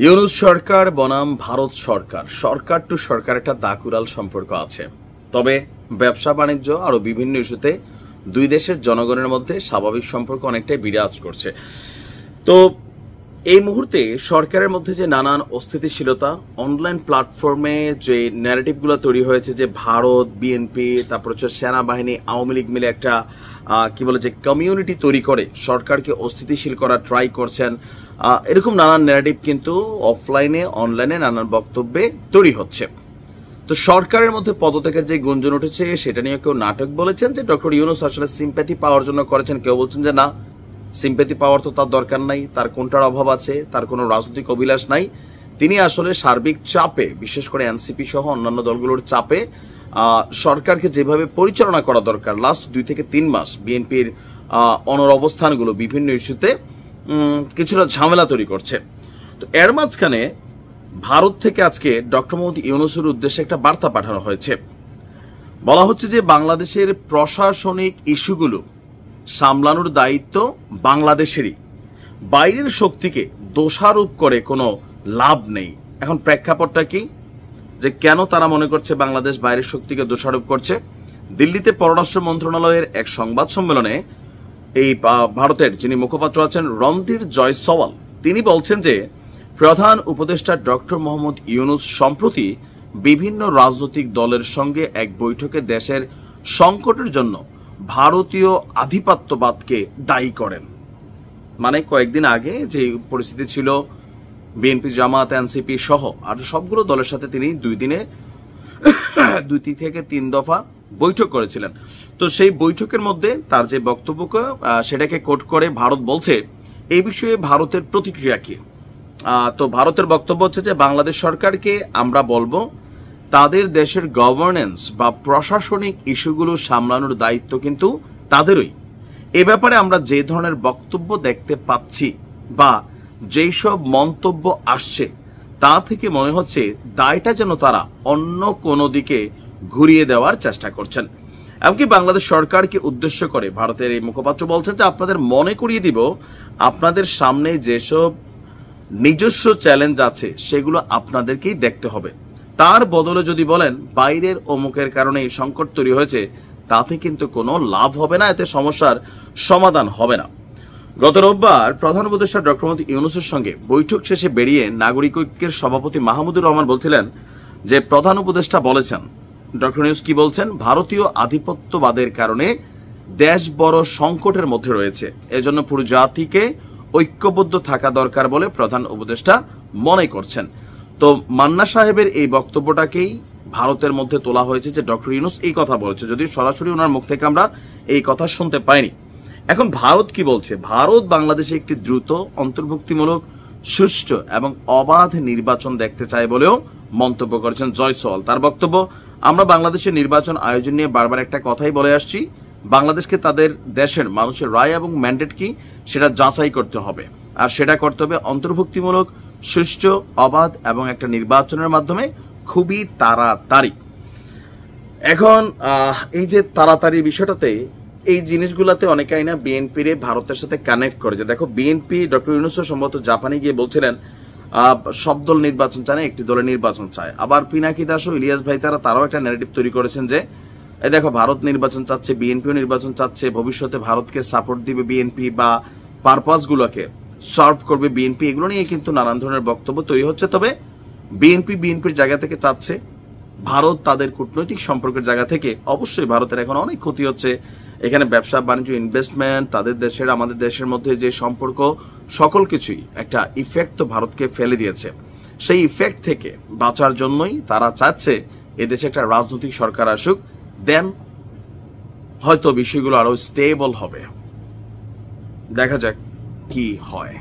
ইউনূস সরকার বনাম ভারত সরকার, সরকার টু সরকার একটা দাকুরাল সম্পর্ক আছে। তবে ব্যবসা বাণিজ্য আরো বিভিন্ন ইস্যুতে দুই দেশের জনগণের মধ্যে স্বাভাবিক সম্পর্ক অনেকটাই বিরাজ করছে। তো এই মুহূর্তে সরকারের মধ্যে যে নানান অস্থিতিশীলতা, অনলাইন প্ল্যাটফর্মে যে ন্যারেটিভগুলো তৈরি হয়েছে যে ভারত, বিএনপি, তারপর হচ্ছে সেনাবাহিনী, আওয়ামী লীগ মিলে একটা কি বলে যে কমিউনিটি তৈরি করে সরকারকে অস্থিতিশীল করার ট্রাই করছেন, এরকম নানান ন্যারেটিভ কিন্তু অফলাইনে অনলাইনে নানান বক্তব্যে তৈরি হচ্ছে। তো সরকারের মধ্যে পদত্যাগের যে গুঞ্জন উঠেছে সেটা নিয়ে কেউ নাটক বলেছেন যে ডক্টর ইউনূস আসলে সিম্প্যাথি পাওয়ার জন্য করেছেন, কেউ বলছেন যে না, সিম্প্যাথি পাওয়ার তো তার দরকার নাই, তার কোনটার অভাব আছে, তার কোনো রাজনৈতিক অভিলাষ নাই, তিনি আসলে সার্বিক চাপে, বিশেষ করে এনসিপি সহ অন্যান্য দলগুলোর চাপে সরকারকে যেভাবে পরিচালনা করা দরকার লাস্ট 2 থেকে 3 মাস বিএনপির অনর অবস্থানগুলো বিভিন্ন ইস্যুতে কিছুটা ঝামেলা তৈরি করছে। তো এর মাঝখানে ভারত থেকে আজকে ডক্টর মোহাম্মদ ইউনূসের উদ্দেশ্যে একটা বার্তা পাঠানো হয়েছে। বলা হচ্ছে যে বাংলাদেশের প্রশাসনিক ইস্যুগুলো সামলানোর দায়িত্ব বাংলাদেশেরই, বাইরের শক্তিকে দোষারোপ করে কোনো লাভ নেই। এখন প্রেক্ষাপটটা কি, যে কেন তারা মনে করছে বাংলাদেশ বাইরের শক্তিকে দোষারোপ করছে? দিল্লিতে পররাষ্ট্র মন্ত্রণালয়ের এক সংবাদ সম্মেলনে এই ভারতের যিনি মুখপাত্র আছেন রণধীর জয়সওয়াল, তিনি বলছেন যে প্রধান উপদেষ্টা ডক্টর মোহাম্মদ ইউনূস সম্প্রতি বিভিন্ন রাজনৈতিক দলের সঙ্গে এক বৈঠকে দেশের সংকটের জন্য ভারতীয় আধিপত্যবাদকে দায়ী করেন। মানে কয়েকদিন আগে যে পরিস্থিতি ছিল, বিএনপি, জামাত, এনসিপি সহ আর সবগুলো দলের সাথে তিনি 2 থেকে 3 দফা বৈঠক করেছিলেন। তো সেই বৈঠকের মধ্যে তার যে বক্তব্যকে সেটাকে কোট করে ভারত বলছে এই বিষয়ে ভারতের প্রতিক্রিয়া কি। তো ভারতের বক্তব্য হচ্ছে যে বাংলাদেশ সরকারকে আমরা বলবো তাদের দেশের গভর্নেন্স বা প্রশাসনিক ইস্যুগুলো সামলানোর দায়িত্ব কিন্তু তাদেরই। এ ব্যাপারে আমরা যে ধরনের বক্তব্য দেখতে পাচ্ছি বা যেই সব মন্তব্য আসছে তা থেকে মনে হচ্ছে দায়টা যেন তারা অন্য কোনো দিকে ঘুরিয়ে দেওয়ার চেষ্টা করছেন। এমনকি বাংলাদেশ সরকারকে উদ্দেশ্য করে ভারতের এই মুখপাত্র বলছেন যে আপনাদের মনে করিয়ে দিব, আপনাদের সামনে যেসব নিজস্ব চ্যালেঞ্জ আছে সেগুলো আপনাদেরকেই দেখতে হবে। তার বদলে যদি বলেন বাইরের অমুকের কারণে এই সংকট তৈরি হয়েছে, তাতে কিন্তু কোনো লাভ হবে না, এতে সমস্যার সমাধান হবে না। গত রোববার প্রধান উপদেষ্টা ডক্টর মোহাম্মদ ইউনূসের সঙ্গে বৈঠক শেষে বেরিয়ে নাগরিক ঐক্যের সভাপতি মাহমুদুর রহমান বলছিলেন যে প্রধান উপদেষ্টা বলেছেন, ডক্টর ইউনূস কি বলছেন, ভারতীয় আধিপত্যবাদের কারণে দেশ বড় সংকটের মধ্যে রয়েছে, এজন্য পুরো জাতিকে ঐক্যবদ্ধ থাকা দরকার বলে প্রধান উপদেষ্টা মনে করছেন। তো মান্না সাহেবের এই বক্তব্যটাকেই ভারতের মধ্যে তোলা হয়েছে যে ডক্টর ইউনূস এই কথা বলেছে, যদিও সরাসরি ওনার মুখ থেকে আমরা এই কথা শুনতে পাইনি। এখন ভারত কি বলছে? ভারত বাংলাদেশে একটি দ্রুত, অন্তর্ভুক্তিমূলক, সুষ্ঠু এবং অবাধ নির্বাচন দেখতে চায় বলেও মন্তব্য করেছেন জয়সওয়াল। তার বক্তব্য, আমরা বাংলাদেশের নির্বাচন আয়োজন নিয়ে বারবার একটা কথাই বলে আসছি, বাংলাদেশকে তাদের দেশের মানুষের রায় এবং ম্যান্ডেট কি সেটা যাচাই করতে হবে, আর সেটা করতে হবে অন্তর্ভুক্তিমূলক, সুষ্ঠু, অবাধ এবং একটা নির্বাচনের মাধ্যমে খুবই তাড়াতাড়ি। এখন এই যে তাড়াতাড়ি বিষয়টাতে, এই জিনিসগুলোতে অনেকেই না বিএনপির ভারতের সাথে কানেক্ট করে, যে দেখো বিএনপি ডক্টর ইউনূস সম্ভবত জাপানে গিয়ে বলছিলেন সব দল নির্বাচন চায় না, একটি দলের নির্বাচন চায়। আবার পিনাকি দাস ও ইলিয়াস ভাই তারাও একটা ন্যারেটিভ তৈরি করেছেন যে এই দেখো ভারত নির্বাচন চাচ্ছে, বিএনপিও নির্বাচন চাচ্ছে, ভবিষ্যতে ভারতকে সাপোর্ট দিবে বিএনপি বা পারপাসগুলোকে সার্ভ করবে বিএনপি, এগুলো নিয়ে কিন্তু নানান ধরনের বক্তব্য তৈরি হচ্ছে। তবে বিএনপির জায়গা থেকে চাচ্ছে, ভারত তাদের কূটনৈতিক সম্পর্কের জায়গা থেকে অবশ্যই ভারতের এখন অনেক ক্ষতি হচ্ছে। এখানে ব্যবসা বাণিজ্য, ইনভেস্টমেন্ট, তাদের দেশের আমাদের দেশের মধ্যে যে সম্পর্ক, সকল কিছুই একটা ইফেক্ট তো ভারতকে ফেলে দিয়েছে। সেই ইফেক্ট থেকে বাঁচার জন্যই তারা চাচ্ছে এদেশে একটা রাজনৈতিক সরকার আসুক, দেন হয়তো বিষয়গুলো আরো স্টেবল হবে। দেখা যাক কি হয়।